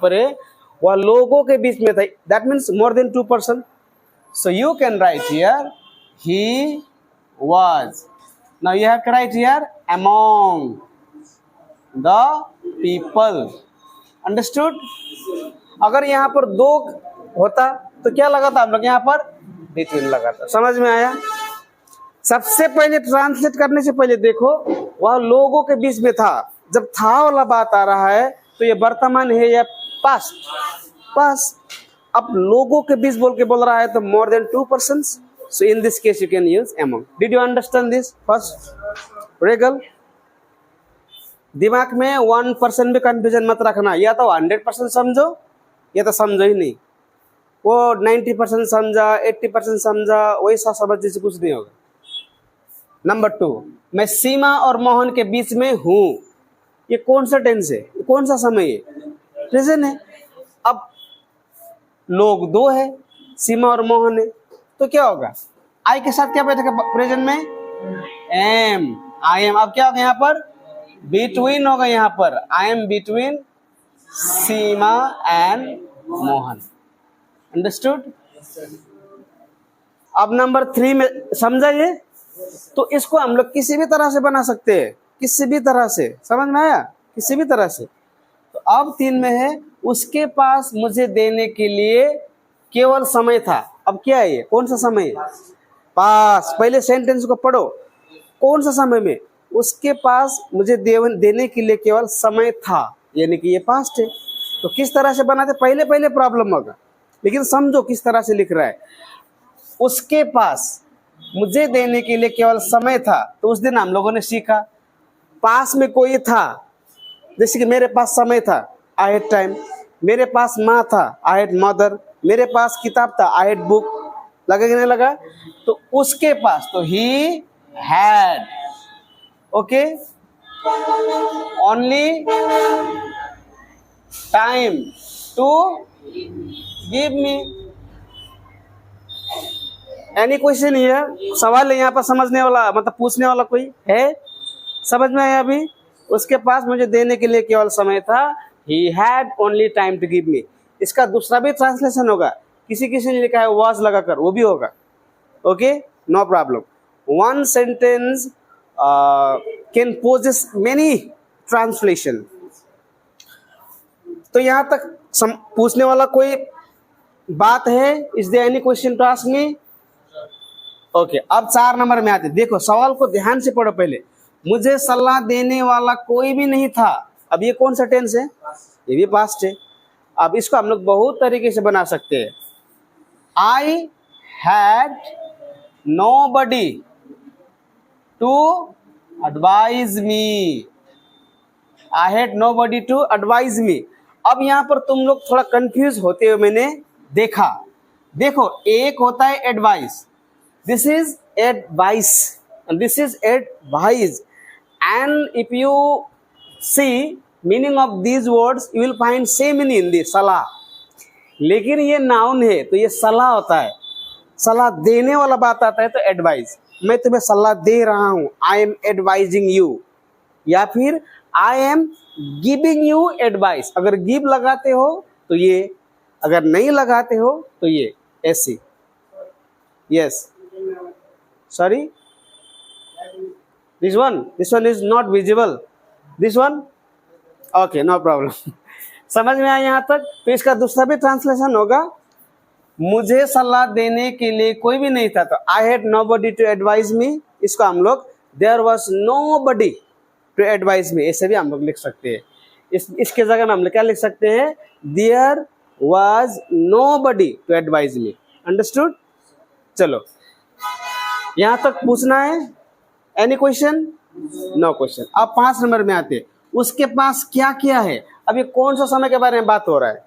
पर है वह लोगों के बीच में था, that means more than 2 person. So you can write here he was. Now you have to write here among the people. Understood? अगर यहाँ पर 2 होता तो क्या लगा था हम लोग यहाँ पर between लगा था. समझ में आया? सबसे पहले ट्रांसलेट करने से पहले देखो वह लोगों के बीच में था. जब था वाला बात आ रहा है तो ये वर्तमान है या पास्ट? पास्ट. अब लोगों के बीच बोल के बोल रहा है तो more than 2 persons. So in this case you can use among. Did you understand this first? Regal, दिमाग में 1% भी कंफ्यूजन मत रखना. या तो 100% समझो या तो समझो ही नहीं. वो 90% समझा 80% समझा वैसा समझने से कुछ नहीं होगा. नंबर 2, मैं सीमा और मोहन के बीच में हूँ. ये कौन सा टेंस है? कौन सा समय है? प्रेजेंट है. अब लोग 2 है, सीमा और मोहन है, तो क्या होगा? आई के साथ क्या बैठेगा प्रेजेंट में? एम. I am. अब क्या होगा यहाँ पर? बिटवीन होगा यहाँ पर. I am between Seema and Mohan. Understood? अब नंबर 3 में समझा ये? तो इसको हम लोग किसी भी तरह से बना सकते हैं. किसी भी तरह से. समझ में आया? किसी भी तरह से. तो अब 3 में है उसके पास मुझे देने के लिए केवल समय था. अब क्या है ये? कौन सा समय है? पास. पहले सेंटेंस को पढ़ो. कौन सा समय में? उसके पास मुझे देने के लिए केवल समय था, यानी कि ये पास्ट है. तो किस तरह से बनाते? पहले प्रॉब्लम होगा, लेकिन समझो किस तरह से लिख रहा है. उसके पास मुझे देने के लिए केवल समय था. तो उस दिन हम लोगों ने सीखा पास में कोई था, जैसे कि मेरे पास समय था, आई हैड टाइम. मेरे पास माँ था, आई हैड मदर. मेरे पास किताब था, आई हैड बुक. लगा कि नहीं लगा? तो उसके पास, तो he had. Okay. Only time to give me. Any question here? सवाल है यहाँ पर समझने वाला, मतलब पूछने वाला कोई है? समझ में आया अभी? उसके पास मुझे देने के लिए केवल समय था. He had only time to give me. इसका दूसरा भी ट्रांसलेशन होगा. किसी ने लिखा है was लगाकर, वो भी होगा. Okay, no problem. One sentence can possess many translation. तो यहाँ तक पूछने वाला कोई बात है? Is there any question to ask me? Okay. अब 4 नंबर में आते. देखो सवाल को ध्यान से पढ़ो. पहले मुझे सलाह देने वाला कोई भी नहीं था. अब ये कौन सा टेंस है? ये भी पास्ट है. अब इसको हम लोग बहुत तरीके से बना सकते हैं. I had nobody to advise me. I had nobody to advise me. अब यहाँ पर तुम लोग थोड़ा कंफ्यूज होते हुए मैंने देखा. देखो, एक होता है advice. This is advice and this is advice. And if you see meaning of these words, you will find same meaning in this सलाह. लेकिन ये नाउन है तो ये सलाह होता है. सलाह देने वाला बात आता है तो एडवाइस. मैं तुम्हें सलाह दे रहा हूँ, आई एम एडवाइजिंग यू. या फिर I am giving you advice. अगर गिव लगाते हो तो ये, अगर नहीं लगाते हो तो ये ऐसी. Yes, sorry, this one is not visible. This one, okay, no problem. समझ में आया यहाँ तक? तो इसका दूसरा भी ट्रांसलेशन होगा. मुझे सलाह देने के लिए कोई भी नहीं था, तो I had nobody to advise me. इसको हम लोग there was nobody to advise me ऐसे भी हम लोग लिख सकते हैं. इसके जगह में हम लोग क्या लिख सकते हैं? There was nobody to advise me. Understood? चलो, यहाँ तक पूछना है? Any question? No question. अब 5 नंबर में आते. उसके पास क्या क्या है? अब ये कौन सा समय के बारे में बात हो रहा है?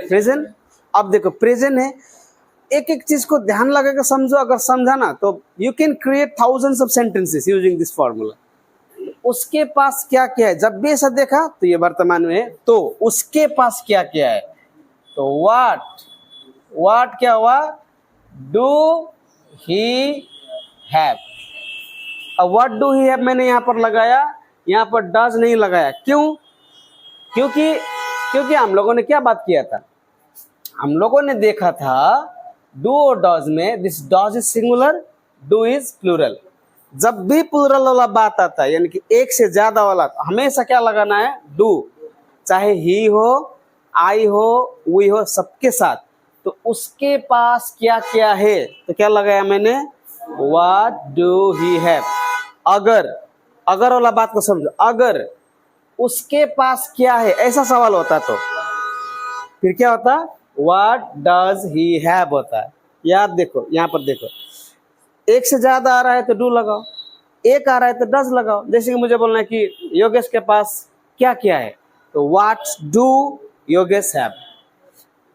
प्रेजेंट. अब देखो प्रेजेंट है. एक एक चीज को ध्यान लगा कर समझो. अगर समझा ना तो you can create thousands of sentences using this formula. उसके पास क्या क्या है? जब भी ऐसा देखा तो ये वर्तमान में है. तो उसके पास क्या क्या है? तो व्हाट क्या हुआ? Do he have. अब व्हाट डू ही हैव मैंने यहाँ पर लगाया, यहाँ पर डज नहीं लगाया. क्यों? क्योंकि क्योंकि हम लोगों ने क्या बात किया था, हम लोगों ने देखा था डू और डज में this does is singular, do is plural. जब भी प्लूरल वाला बात आता है यानी कि एक से ज्यादा वाला, हमेशा क्या लगाना है, डू। चाहे ही हो, आई हो, वी हो, सबके साथ। तो उसके पास क्या क्या है, तो क्या लगाया मैंने, व्हाट डू ही हैव। अगर अगर वाला बात को समझो, अगर उसके पास क्या है ऐसा सवाल होता तो फिर क्या होता, व्हाट डज ही हैव होता है। याद देखो, यहाँ पर देखो, एक से ज्यादा आ रहा है तो डू लगाओ, एक आ रहा है तो डज लगाओ। जैसे कि मुझे बोलना है कि योगेश के पास क्या क्या है, तो what do Yogesh have.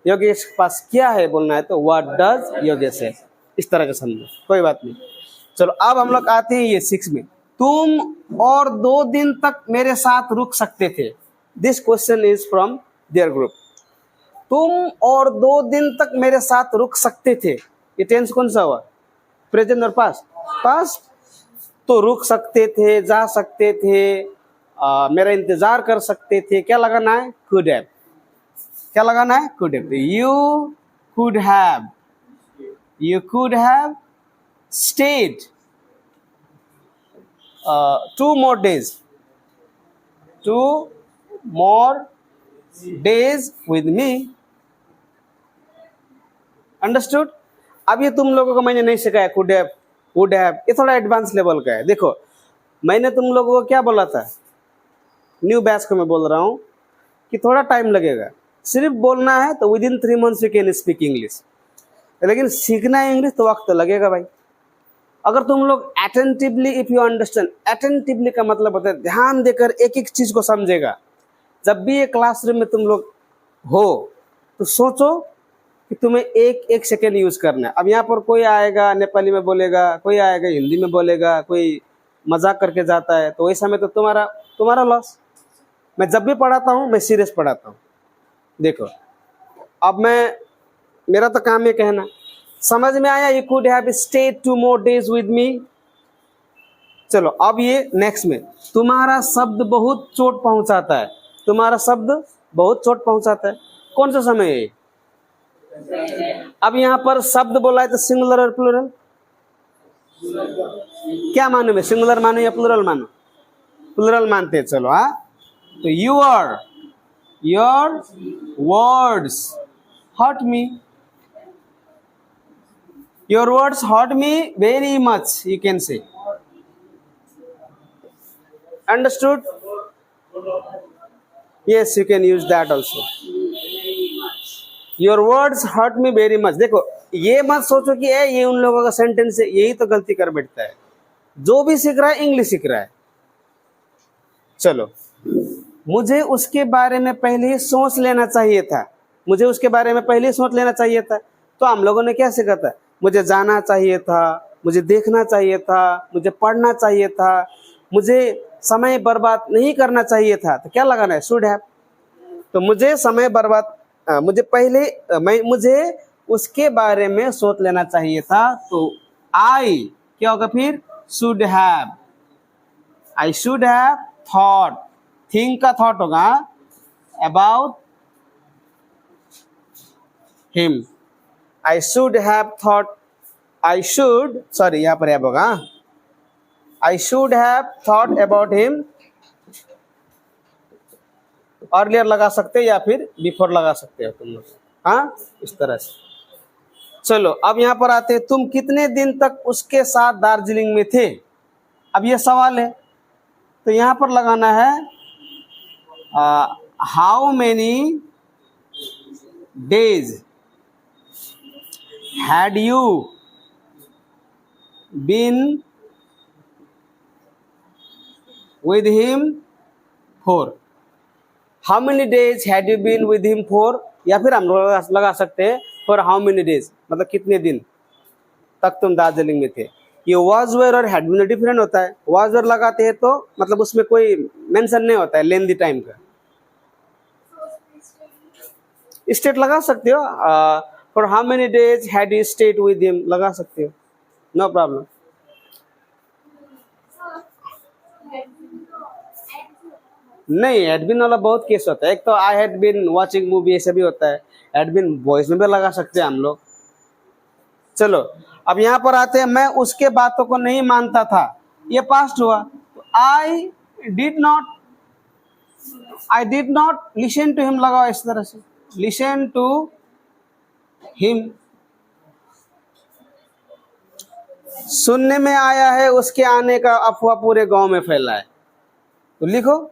Yogesh के पास क्या है बोलना है तो व्हाट डज योगेश हैव। इस तरह का समझो, कोई बात नहीं। चलो अब हम लोग आते हैं ये 6 में। तुम और 2 दिन तक मेरे साथ रुक सकते थे। This question is from there group. तुम और 2 दिन तक मेरे साथ रुक सकते थे, ये टेंस कौन सा हुआ, प्रेजेंट और पास्ट। पास्ट तो रुक सकते थे, जा सकते थे, मेरा इंतजार कर सकते थे, क्या लगाना है, कुड हैव। क्या लगाना है, could have. You could have stayed 2 more days, 2 more days with me। Understood. अब ये तुम लोगों को मैंने नहीं सिखाया कुड हैव, वुड हैव, ये थोड़ा एडवांस लेवल का है। देखो मैंने तुम लोगों को क्या बोला था, न्यू बैच को मैं बोल रहा हूँ कि थोड़ा टाइम लगेगा, सिर्फ बोलना है तो with in 3 months you can speak English, लेकिन सीखना है इंग्लिश तो वक्त तो लगेगा भाई। अगर तुम लोग attentively, if you understand, attentively का मतलब होता है ध्यान देकर एक एक चीज को समझेगा। जब भी ये क्लासरूम में तुम लोग हो तो सोचो कि तुम्हें एक एक सेकेंड यूज करना है। अब यहाँ पर कोई आएगा नेपाली में बोलेगा, कोई आएगा हिंदी में बोलेगा, कोई मजाक करके जाता है, तो वैसा में तो तुम्हारा लॉस। मैं जब भी पढ़ाता हूँ मैं सीरियस पढ़ाता हूँ। देखो अब मेरा तो काम है कहना, समझ में आया, you could have stayed 2 more days with me। चलो अब ये नेक्स्ट में, तुम्हारा शब्द बहुत चोट पहुंचाता है। तुम्हारा शब्द बहुत चोट पहुंचाता है, कौन सा समय है? अब यहाँ पर शब्द बोला है तो सिंगुलर और प्लूरल, क्या मानो मैं, सिंगुलर मानो या प्लूरल मानो? प्लूरल मानते हैं। चलो हाँ, तो your words hurt me, your words hurt me very much, you can say। Understood? Yes, you can use that also। your words hurt me very much। देखो ये मत सोचो कि ये उन लोगों का सेंटेंस है, यही तो गलती कर बैठता है। जो भी सीख रहा है इंग्लिश सीख रहा है। चलो, मुझे उसके बारे में पहले ही सोच लेना चाहिए था। मुझे उसके बारे में पहले ही सोच लेना चाहिए था। तो हम लोगों ने क्या सीखा था, मुझे जाना चाहिए था, मुझे देखना चाहिए था, मुझे पढ़ना चाहिए था, मुझे समय बर्बाद नहीं करना चाहिए था। तो क्या लगाना है, शुड हैव। तो मुझे समय बर्बाद, मुझे उसके बारे में सोच लेना चाहिए था, तो आई क्या होगा फिर, should have. I should have thought, think का थॉट होगा, about him. I should have thought, यहाँ पर हैव होगा, I should have thought about him earlier लगा सकते हो या फिर before लगा सकते हो तुम लोग, हाँ इस तरह से। चलो अब यहाँ पर आते हैं, तुम कितने दिन तक उसके साथ दार्जिलिंग में थे। अब ये सवाल है, तो यहाँ पर लगाना है how many days had you been with him for। how many days had you been with him for, या फिर हम लोग लगा सकते हैं for how many days, मतलब कितने दिन तक तुम दार्जिलिंग में थे। ये was were और had been डिफरेंट होता है। was were लगाते हैं तो मतलब उसमें कोई मेंशन नहीं होता है लेंथी टाइम का। स्टेट लगा सकते हो, for how many days had you stayed with him लगा सकते हो, no problem। नहीं, हैड बीन वाला बहुत केस होता है। एक तो I had been watching movie, ऐसे भी होता है। हैड बीन वॉइस में भी लगा सकते हैं हम लोग। चलो अब यहाँ पर आते हैं, मैं उसके बातों को नहीं मानता था, ये पास्ट हुआ। I did not listen to him लगाओ इस तरह से, लिसन टू हिम। सुनने में आया है उसके आने का अफवाह पूरे गांव में फैला है, तो लिखो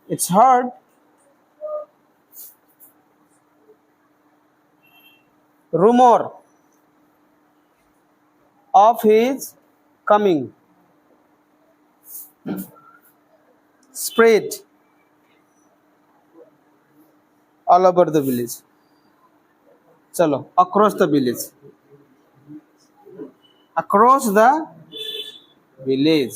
it's heard rumor of his coming spread all over the village। चलो across the village, across the village,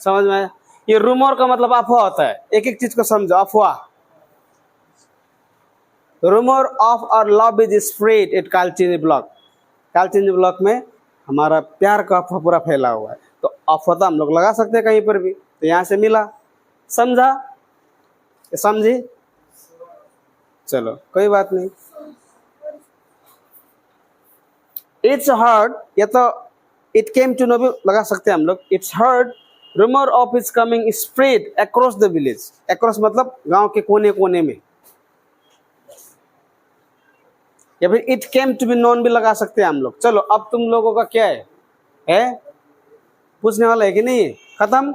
समझ में आया? ये रूमर का मतलब अफवाह होता है। एक एक चीज को समझो, अफवाह। Rumour of our love is spread at Kalchini block. Kalchini block में हमारा प्यार का अफवाह पूरा फैला हुआ है। तो अफवाह तो हम लोग लगा सकते हैं कहीं पर भी, तो यहाँ से मिला। समझा? समझी? चलो कोई बात नहीं। इट्स हर्ड, या तो इट केम टू नो भी लगा सकते हैं हम लोग। It's heard rumour of is coming spread across the village. Across मतलब गांव के कोने कोने में। या फिर it came to be known भी लगा सकते हैं हम लोग। चलो अब तुम लोगों का क्या है पूछने वाला है कि नहीं? खत्म।